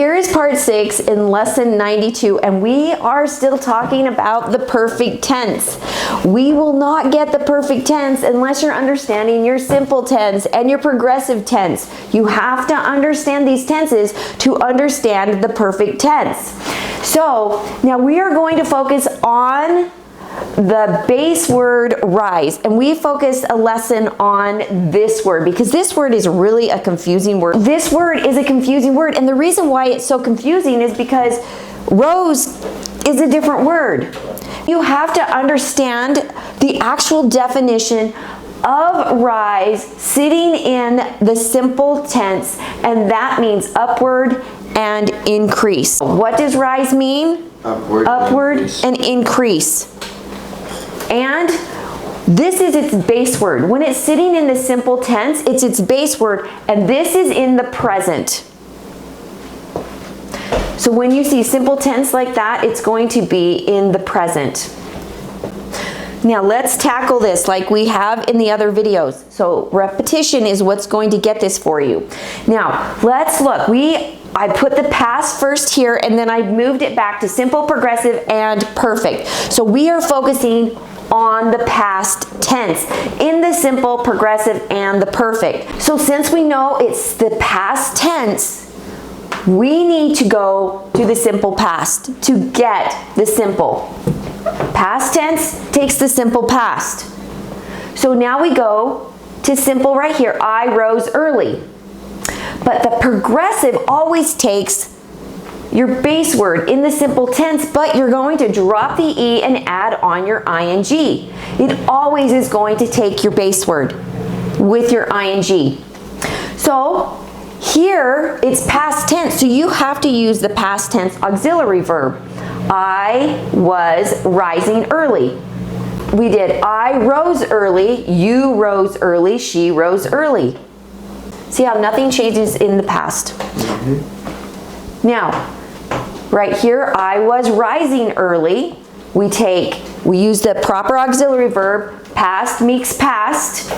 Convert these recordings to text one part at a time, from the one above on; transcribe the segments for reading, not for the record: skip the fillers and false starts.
Here is part 6 in lesson 92, and we are still talking about the perfect tense. We will not get the perfect tense unless you're understanding your simple tense and your progressive tense. You have to understand these tenses to understand the perfect tense. So now we are going to focus on the base word rise, and we focused a lesson on this word because this word is really a confusing word. This word is a confusing word, and the reason why it's so confusing is because rose is a different word. You have to understand the actual definition of rise sitting in the simple tense, and that means upward and increase. What does rise mean? Upward and increase. And this is its base word. When it's sitting in the simple tense, it's its base word, and this is in the present. So when you see simple tense like that, it's going to be in the present. Now let's tackle this like we have in the other videos. So repetition is what's going to get this for you. Now let's look. I put the past first here, and then I moved it back to simple, progressive, and perfect. So we are focusing on the past tense in the simple, progressive, and the perfect. So since we know it's the past tense, we need to go to the simple past to get the simple. Past tense takes the simple past. So now we go to simple right here. I rose early. But the progressive always takes your base word in the simple tense, but you're going to drop the E and add on your ing. It always is going to take your base word with your ing. So here it's past tense, so you have to use the past tense auxiliary verb. I was rising early. We did I rose early, you rose early, she rose early. See how nothing changes in the past. Now, right here, I was rising early. We use the proper auxiliary verb, past meets past,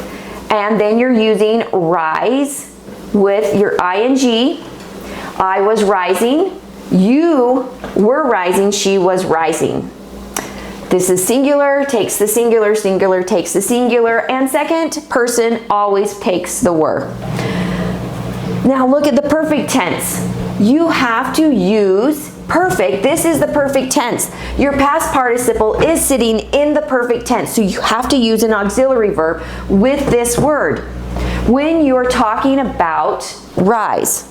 and then you're using rise with your ing. I was rising, you were rising, she was rising. This is singular, takes the singular, singular takes the singular, and second person always takes the were. Now look at the perfect tense. You have to use perfect. This is the perfect tense. Your past participle is sitting in the perfect tense, so you have to use an auxiliary verb with this word. When you're talking about rise,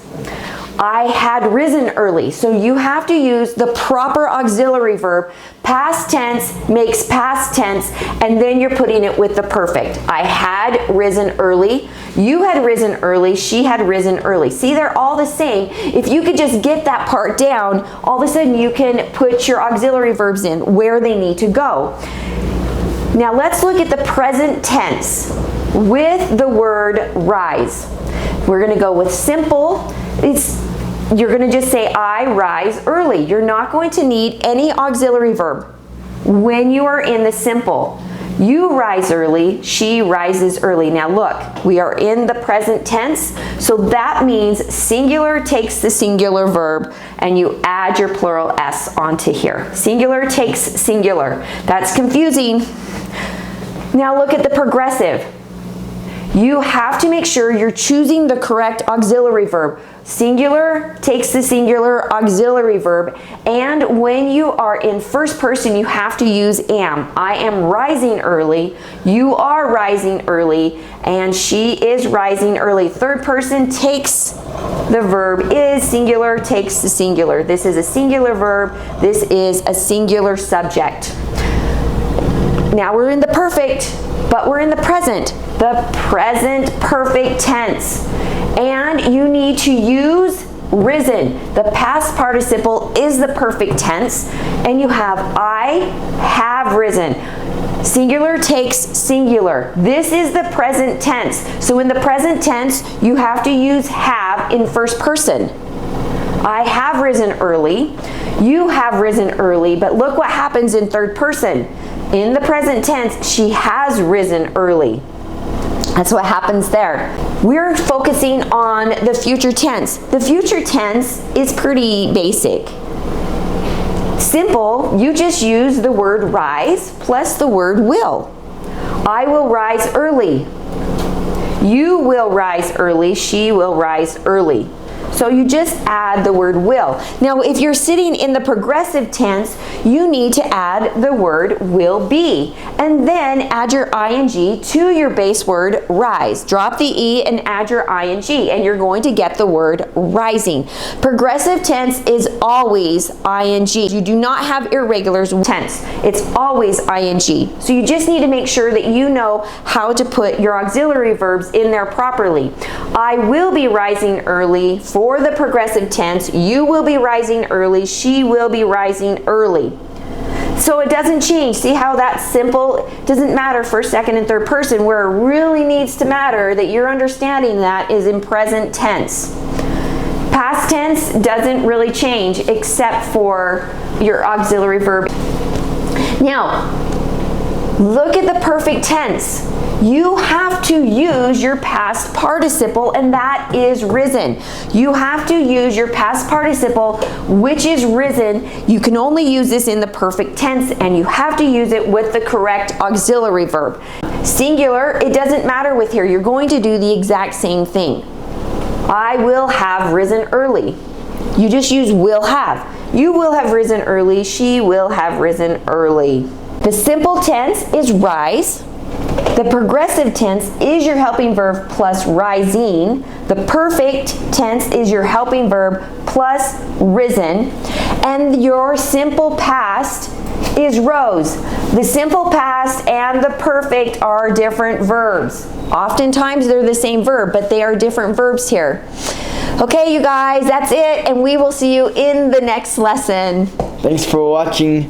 I had risen early, so you have to use the proper auxiliary verb. Past tense makes past tense, and then you're putting it with the perfect. I had risen early, you had risen early, she had risen early. See, they're all the same. If you could just get that part down, all of a sudden you can put your auxiliary verbs in where they need to go. Now let's look at the present tense with the word rise. We're going to go with simple. You're going to just say I rise early. You're not going to need any auxiliary verb when you are in the simple. You rise early, she rises early. Now look, we are in the present tense, so that means singular takes the singular verb and you add your plural s onto here. Singular takes singular. That's confusing. Now look at the progressive. You have to make sure you're choosing the correct auxiliary verb. Singular takes the singular auxiliary verb, and when you are in first person, you have to use am. I am rising early, you are rising early, and she is rising early. Third person takes the verb is, singular takes the singular. This is a singular verb, this is a singular subject. Now we're in the perfect, but we're in the present perfect tense. And you need to use risen. The past participle is the perfect tense, and you have I have risen. Singular takes singular. This is the present tense. So in the present tense, you have to use have in first person. I have risen early. You have risen early, but look what happens in third person. In the present tense, she has risen early. That's what happens there. we're focusing on the future tense. The future tense is pretty basic. Simple, you just use the word rise plus the word will. I will rise early. You will rise early. She will rise early. So you just add the word will. Now, if you're sitting in the progressive tense, you need to add the word will be, and then add your ing to your base word rise. Drop the e and add your ing, and you're going to get the word rising. Progressive tense is always ing. You do not have irregulars tense. It's always ing. So you just need to make sure that you know how to put your auxiliary verbs in there properly. I will be rising early. For the progressive tense, you will be rising early, she will be rising early. So it doesn't change. See how that's simple? It doesn't matter first, second, and third person. Where it really needs to matter that you're understanding that is in present tense. Past tense doesn't really change except for your auxiliary verb. Now, look at the perfect tense. You have to use your past participle, and that is risen. You have to use your past participle, which is risen. You can only use this in the perfect tense, and you have to use it with the correct auxiliary verb. Singular, it doesn't matter with here. You're going to do the exact same thing. I will have risen early. You just use will have. You will have risen early. She will have risen early. The simple tense is rise. The progressive tense is your helping verb plus rising. The perfect tense is your helping verb plus risen. And your simple past is rose. The simple past and the perfect are different verbs. Oftentimes they're the same verb, but they are different verbs here. Okay, you guys, that's it, and we will see you in the next lesson. Thanks for watching.